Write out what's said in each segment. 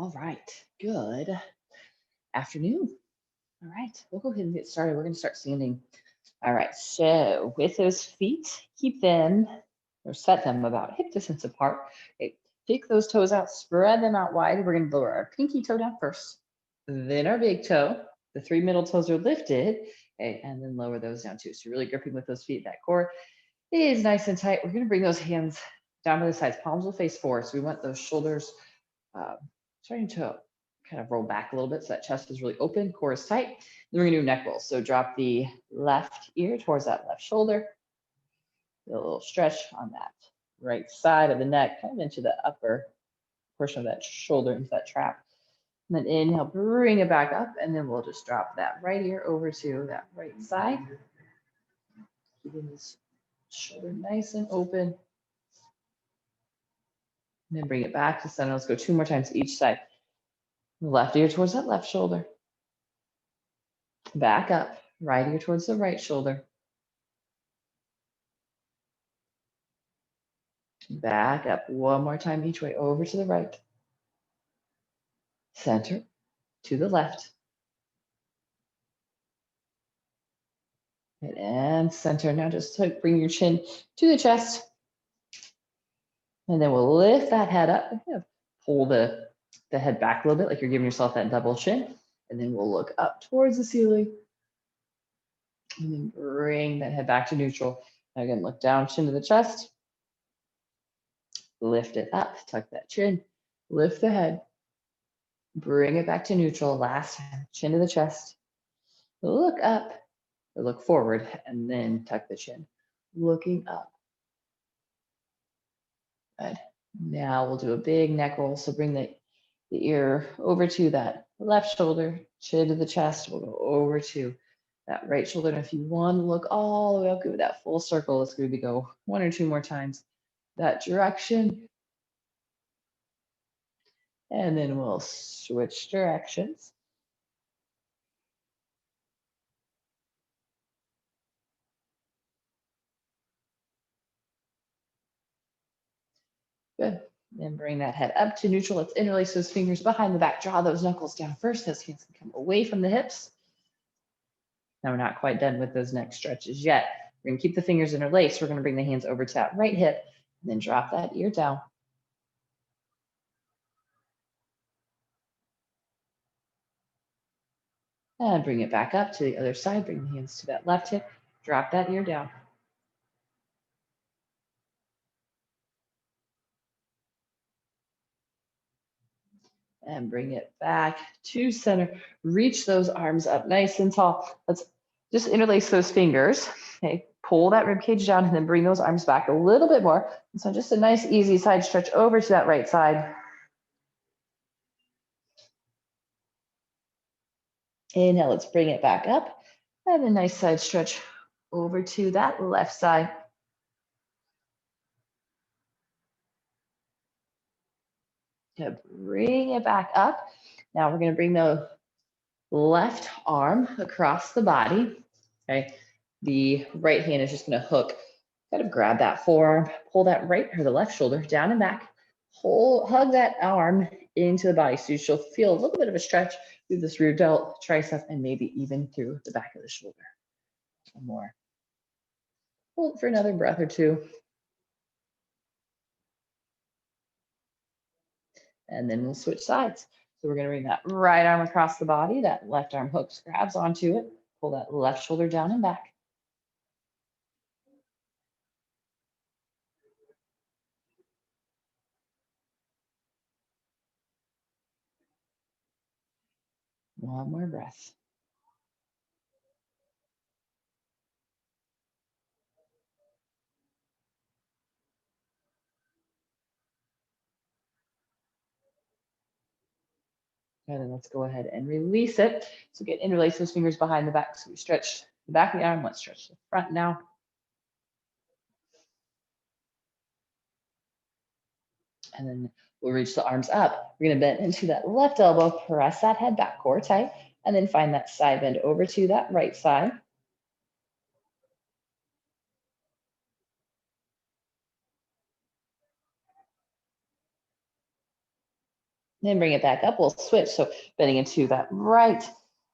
All right, good afternoon. All right, we'll go ahead and get started. We're going to start standing. All right, so with those feet, keep them or set them about hip distance apart. Okay, pick those toes out, spread them out wide. We're going to lower our pinky toe down first, then our big toe. The three middle toes are lifted, okay, and then lower those down too. So you're really gripping with those feet. That core is nice and tight. We're going to bring those hands down to the sides. Palms will face forward. So we want those shoulders starting to kind of roll back a little bit so that chest is really open, core is tight. Then we're gonna do neck rolls. So drop the left ear towards that left shoulder. Do a little stretch on that right side of the neck, kind of into the upper portion of that shoulder, into that trap. And then inhale, bring it back up, and then we'll just drop that right ear over to that right side. Keeping this shoulder nice and open. And then bring it back to center. Let's go 2 more times each side. Left ear towards that left shoulder. Back up, right ear towards the right shoulder. Back up, one more time each way, over to the right. Center, to the left. And center. Now just bring your chin to the chest. And then we'll lift that head up. Pull the head back a little bit, like you're giving yourself that double chin. And then we'll look up towards the ceiling. And then bring that head back to neutral. Now again, look down, chin to the chest. Lift it up, tuck that chin. Lift the head. Bring it back to neutral. Last time, chin to the chest. Look up, or look forward, and then tuck the chin. Looking up. Good. Now we'll do a big neck roll. So bring the ear over to that left shoulder, chin to the chest. We'll go over to that right shoulder. And if you want to look all the way up, give it that full circle. Let's maybe go 1 or 2 more times that direction. And then we'll switch directions. Good. Then bring that head up to neutral. Let's interlace those fingers behind the back. Draw those knuckles down first. Those hands can come away from the hips. Now we're not quite done with those neck stretches yet. We're gonna keep the fingers interlaced. We're gonna bring the hands over to that right hip and then drop that ear down. And bring it back up to the other side. Bring the hands to that left hip. Drop that ear down. And bring it back to center. Reach those arms up nice and tall. Let's just interlace those fingers. Okay, pull that rib cage down and then bring those arms back a little bit more. And so just a nice easy side stretch over to that right side. Inhale, let's bring it back up. And a nice side stretch over to that left side. To bring it back up. Now we're going to bring the left arm across the body. Okay, the right hand is just going to hook, kind of grab that forearm, pull that right or the left shoulder down and back, hug that arm into the body. So you'll feel a little bit of a stretch through this rear delt, tricep, and maybe even through the back of the shoulder. One more. Hold for another breath or two. And then we'll switch sides. So we're going to bring that right arm across the body. That left arm hooks, grabs onto it. Pull that left shoulder down and back. One more breath. And then let's go ahead and release it. So get interlace those fingers behind the back. So we stretch the back of the arm. Let's stretch the front now. And then we'll reach the arms up. We're going to bend into that left elbow, press that head back, core tight, and then find that side bend over to that right side. Then bring it back up. We'll switch. So bending into that right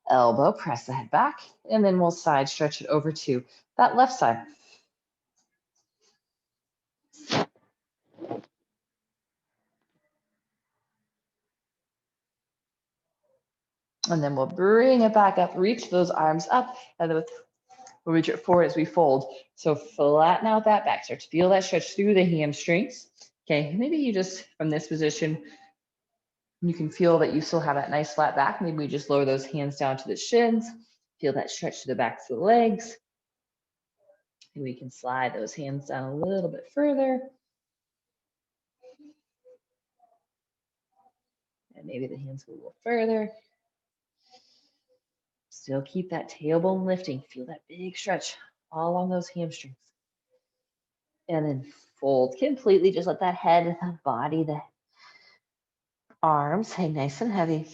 elbow, press the head back, and then we'll side stretch it over to that left side. And then we'll bring it back up, reach those arms up, and then we'll reach it forward as we fold. So flatten out that back, start to feel that stretch through the hamstrings. Okay, maybe you just, from this position, you can feel that you still have that nice flat back. Maybe we just lower those hands down to the shins, feel that stretch to the backs of the legs. And we can slide those hands down a little bit further. And maybe the hands go a little further. Still keep that tailbone lifting. Feel that big stretch all along those hamstrings. And then fold completely. Just let that head, the body, the arms hang nice and heavy.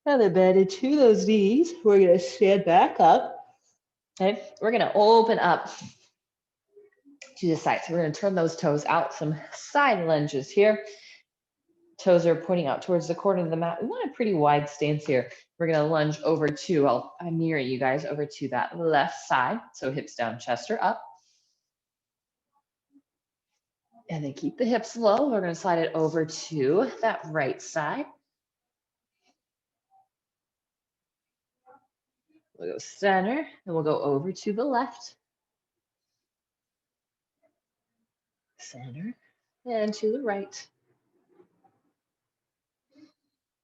Now then bend into those knees. We're going to stand back up. Okay, we're going to open up to the side. So we're going to turn those toes out. Some side lunges here. Toes are pointing out towards the corner of the mat. We want a pretty wide stance here. We're going to lunge over to, I'm near you guys, over to that left side. So hips down, chest are up. And then keep the hips low. We're going to slide it over to that right side. We'll go center, and we'll go over to the left. Center, and to the right.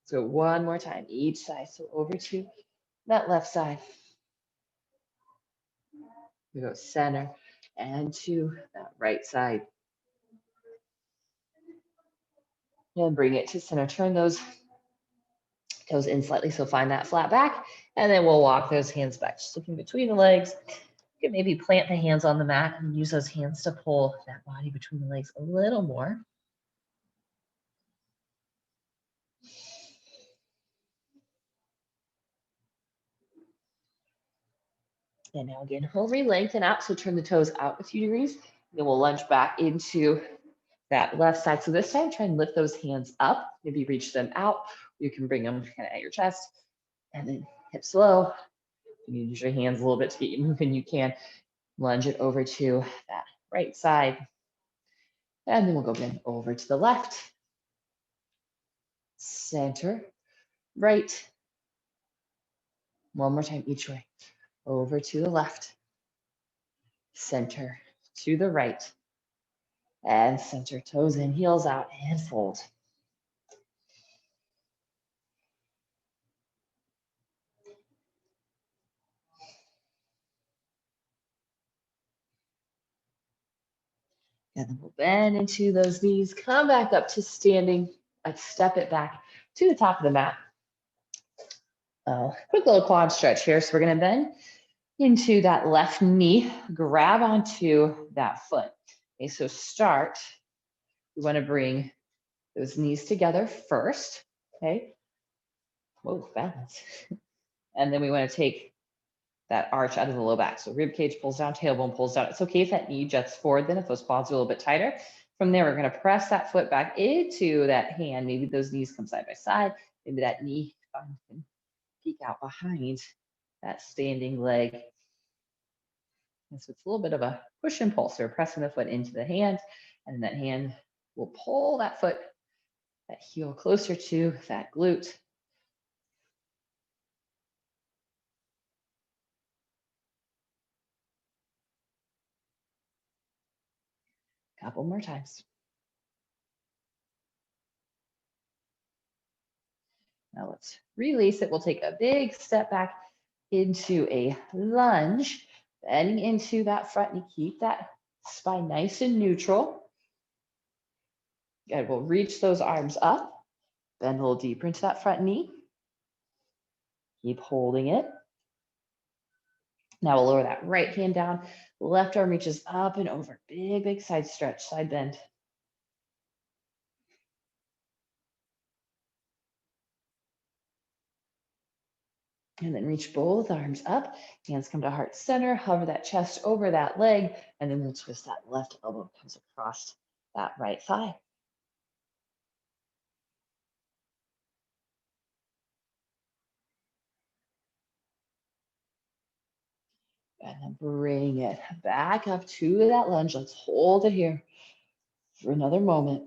So one more time, each side. So over to that left side. We go center and to that right side. And bring it to center. Turn those toes in slightly, so find that flat back. And then we'll walk those hands back, just looking between the legs. You can maybe plant the hands on the mat and use those hands to pull that body between the legs a little more. And now again, we'll re-lengthen out. So turn the toes out a few degrees. Then we'll lunge back into that left side. So this time, try and lift those hands up. Maybe reach them out. You can bring them kind of at your chest. And then hips low. You can use your hands a little bit to get you moving. You can lunge it over to that right side. And then we'll go again over to the left. Center, right. One more time each way. Over to the left. Center, to the right. And center, toes in, heels out, and fold. And then we'll bend into those knees, come back up to standing, step it back to the top of the mat. Quick little quad stretch here. So we're gonna bend into that left knee, grab onto that foot. Okay, so start, we wanna bring those knees together first, okay? Whoa, balance. And then we wanna take that arch out of the low back. So rib cage pulls down, tailbone pulls down. It's okay if that knee juts forward then, if those quads are a little bit tighter. From there, we're gonna press that foot back into that hand. Maybe those knees come side by side. Maybe that knee can peek out behind that standing leg. And so it's a little bit of a push and pull. So we're pressing the foot into the hand, and that hand will pull that foot, that heel closer to that glute. Couple more times. Now let's release it. We'll take a big step back into a lunge, bending into that front knee. Keep that spine nice and neutral. Good, we'll reach those arms up, bend a little deeper into that front knee. Keep holding it. Now we'll lower that right hand down, left arm reaches up and over. Big, big side stretch, side bend. And then reach both arms up. Hands come to heart center. Hover that chest over that leg. And then we'll twist that left elbow comes across that right thigh. And then bring it back up to that lunge. Let's hold it here for another moment.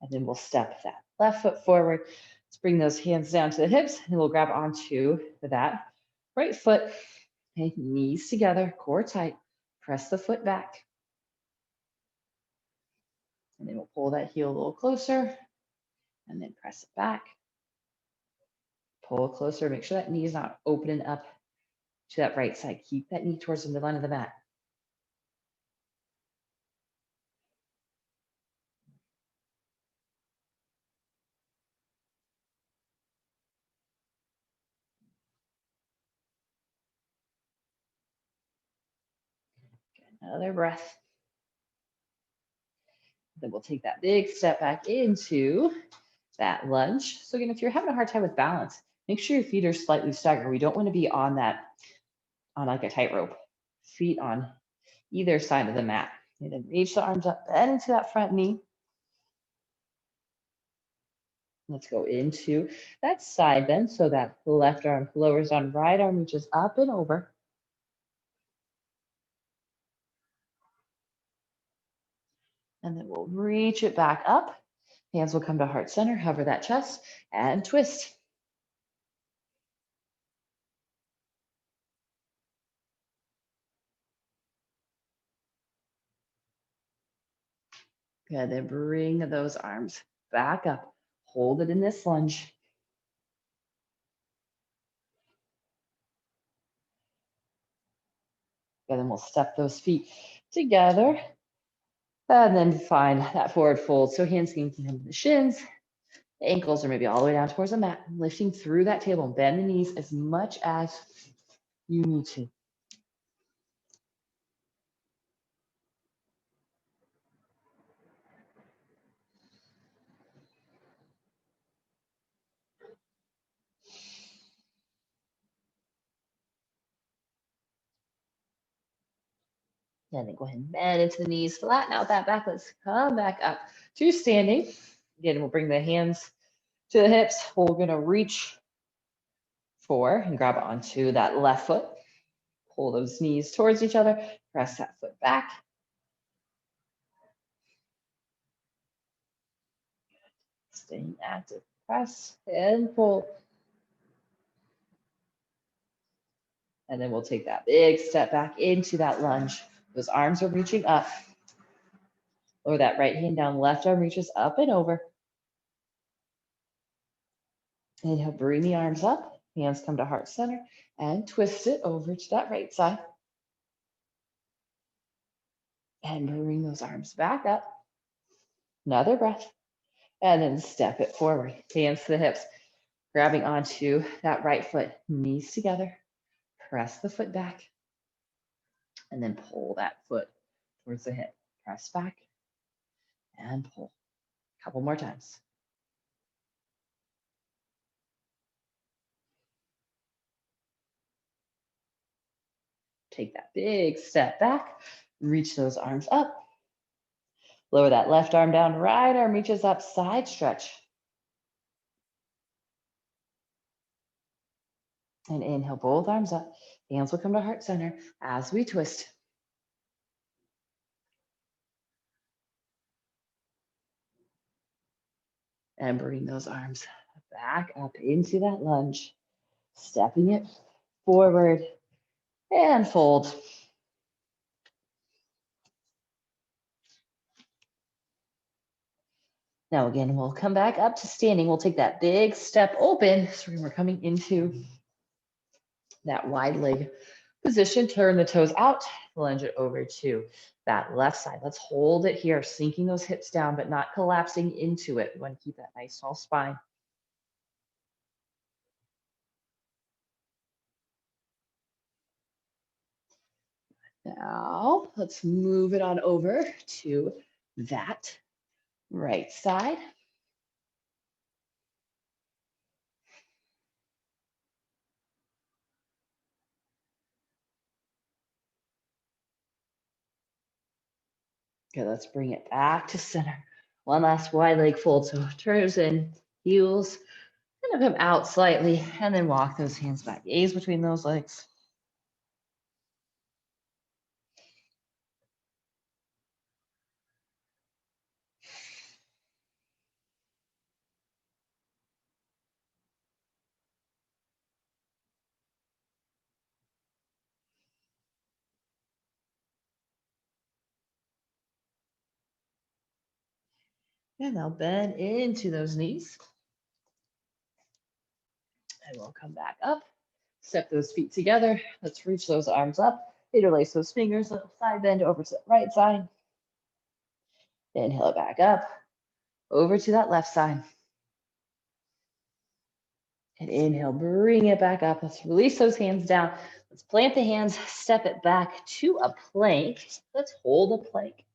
And then we'll step that left foot forward. Let's bring those hands down to the hips and we'll grab onto that right foot. Okay, knees together, core tight. Press the foot back. And then we'll pull that heel a little closer and then press it back. Pull closer, make sure that knee is not opening up to that right side. Keep that knee towards the midline of the mat. Another breath. Then we'll take that big step back into that lunge. So again, if you're having a hard time with balance, make sure your feet are slightly staggered. We don't want to be on that, on like a tightrope. Feet on either side of the mat. And then reach the arms up, bend into that front knee. Let's go into that side bend. So that left arm lowers on, right arm reaches up and over. And then we'll reach it back up. Hands will come to heart center, hover that chest, and twist. Good, then bring those arms back up. Hold it in this lunge. And then we'll step those feet together. And then find that forward fold. So hands can come to the shins. The ankles are maybe all the way down towards the mat. Lifting through that table. Bend the knees as much as you need to. And then go ahead and bend into the knees. Flatten out that back. Let's come back up to standing. Again, we'll bring the hands to the hips. We're going to reach for and grab onto that left foot. Pull those knees towards each other. Press that foot back. Staying active. Press and pull. And then we'll take that big step back into that lunge. Those arms are reaching up. Lower that right hand down. Left arm reaches up and over. Inhale, bring the arms up. Hands come to heart center and twist it over to that right side. And bring those arms back up. Another breath. And then step it forward. Hands to the hips. Grabbing onto that right foot. Knees together. Press the foot back. And then pull that foot towards the hip. Press back and pull. A couple more times. Take that big step back. Reach those arms up. Lower that left arm down. Right arm reaches up. Side stretch. And inhale, both arms up. Hands will come to heart center as we twist. And bring those arms back up into that lunge. Stepping it forward and fold. Now again, we'll come back up to standing. We'll take that big step open. So we're coming into that wide leg position. Turn the toes out, lunge it over to that left side. Let's hold it here, sinking those hips down, but not collapsing into it. We want to keep that nice tall spine. Now let's move it on over to that right side. Good, let's bring it back to center. One last wide leg fold, so toes in, heels, kind of come out slightly, and then walk those hands back. Gaze between those legs. And now bend into those knees. And we'll come back up. Step those feet together. Let's reach those arms up. Interlace those fingers. Little side bend over to the right side. Inhale it back up. Over to that left side. And inhale, bring it back up. Let's release those hands down. Let's plant the hands, step it back to a plank. Let's hold a plank.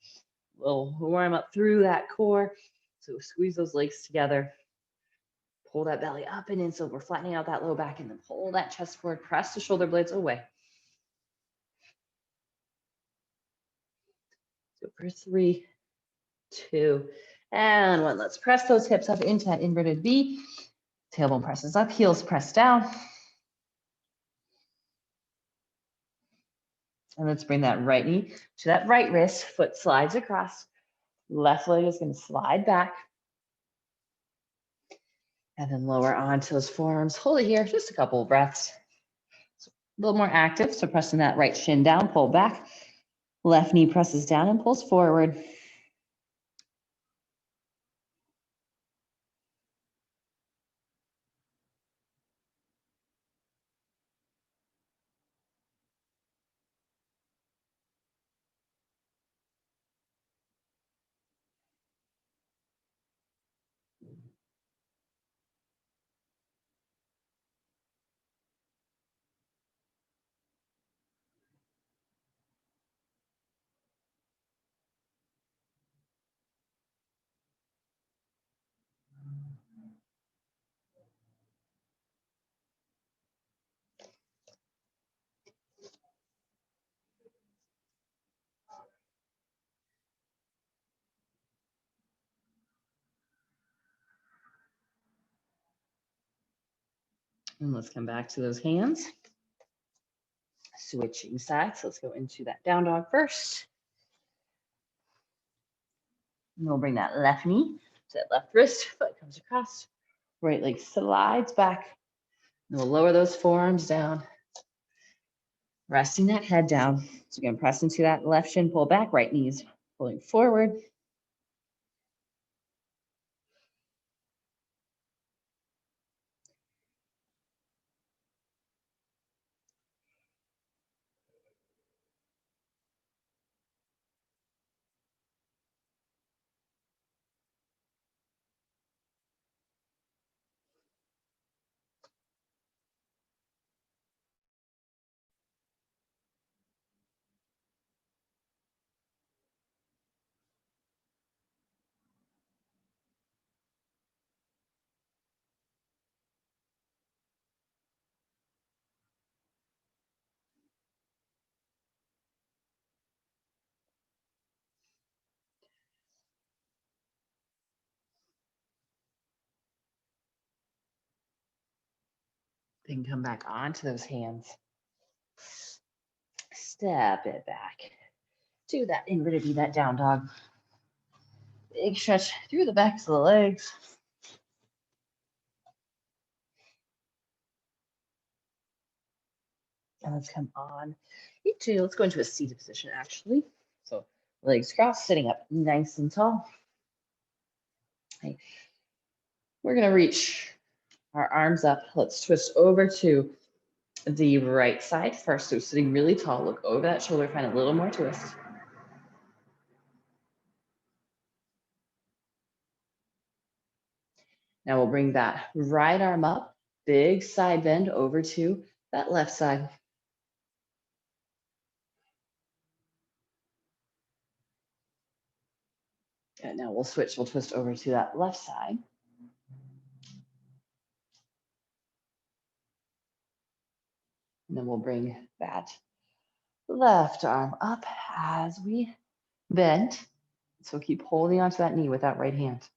We'll warm up through that core. So squeeze those legs together. Pull that belly up and in. So we're flattening out that low back and then pull that chest forward. Press the shoulder blades away. So for 3, 2, and 1. Let's press those hips up into that inverted V. Tailbone presses up, heels press down. And let's bring that right knee to that right wrist. Foot slides across. Left leg is going to slide back. And then lower onto those forearms. Hold it here, just a couple of breaths. So a little more active. So pressing that right shin down, pull back. Left knee presses down and pulls forward. And let's come back to those hands. Switching sides. Let's go into that down dog first. And we'll bring that left knee to that left wrist. Foot comes across. Right leg slides back. And we'll lower those forearms down. Resting that head down. So again, press into that left shin, pull back, right knees pulling forward. Then come back onto those hands. Step it back to that inverted V, that down dog. Big stretch through the backs of the legs. And let's come on let's go into a seated position actually. So legs crossed, sitting up nice and tall. Okay. We're gonna reach our arms up. Let's twist over to the right side first. So sitting really tall, look over that shoulder, find a little more twist. Now we'll bring that right arm up, big side bend over to that left side. And now we'll switch, we'll twist over to that left side. And then we'll bring that left arm up as we bend. So keep holding onto that knee with that right hand.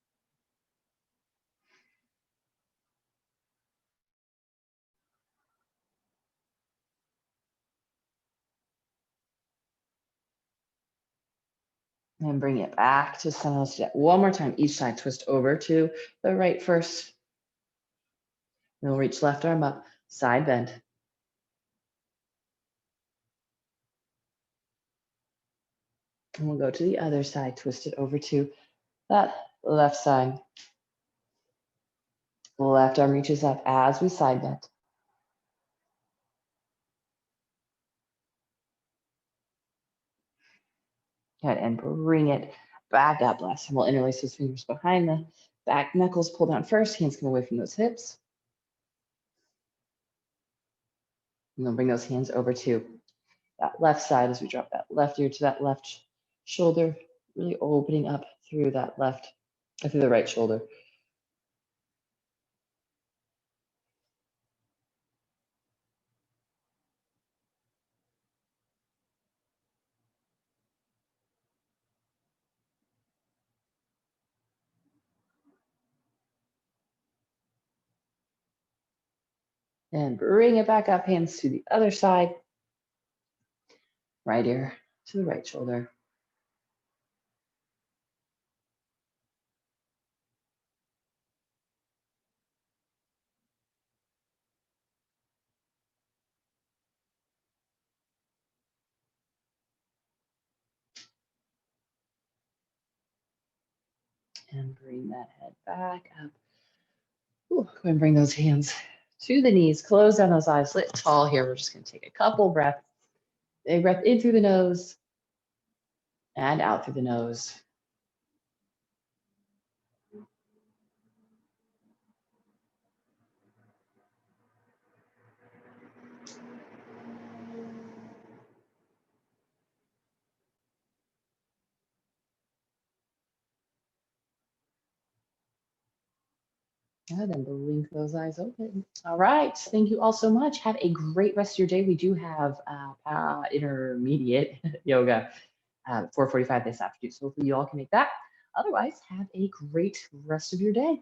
And bring it back to center step. One more time, each side, twist over to the right first. Then we'll reach left arm up, side bend. And we'll go to the other side, twist it over to that left side. Left arm reaches up as we side bend. Good, and bring it back up. Last time we'll interlace those fingers behind the back knuckles, pull down first, hands come away from those hips. And then bring those hands over to that left side as we drop that left ear to that left shoulder, really opening up through that left, through the right shoulder. And bring it back up, hands to the other side. Right ear to the right shoulder. And bring that head back up. Ooh, go ahead and bring those hands to the knees. Close down those eyes, lit tall here. We're just going to take a couple breaths. Big breath in through the nose and out through the nose. Good, and blink those eyes open. All right, thank you all so much. Have a great rest of your day. We do have intermediate yoga at 4:45 this afternoon, so hopefully you all can make that. Otherwise, have a great rest of your day.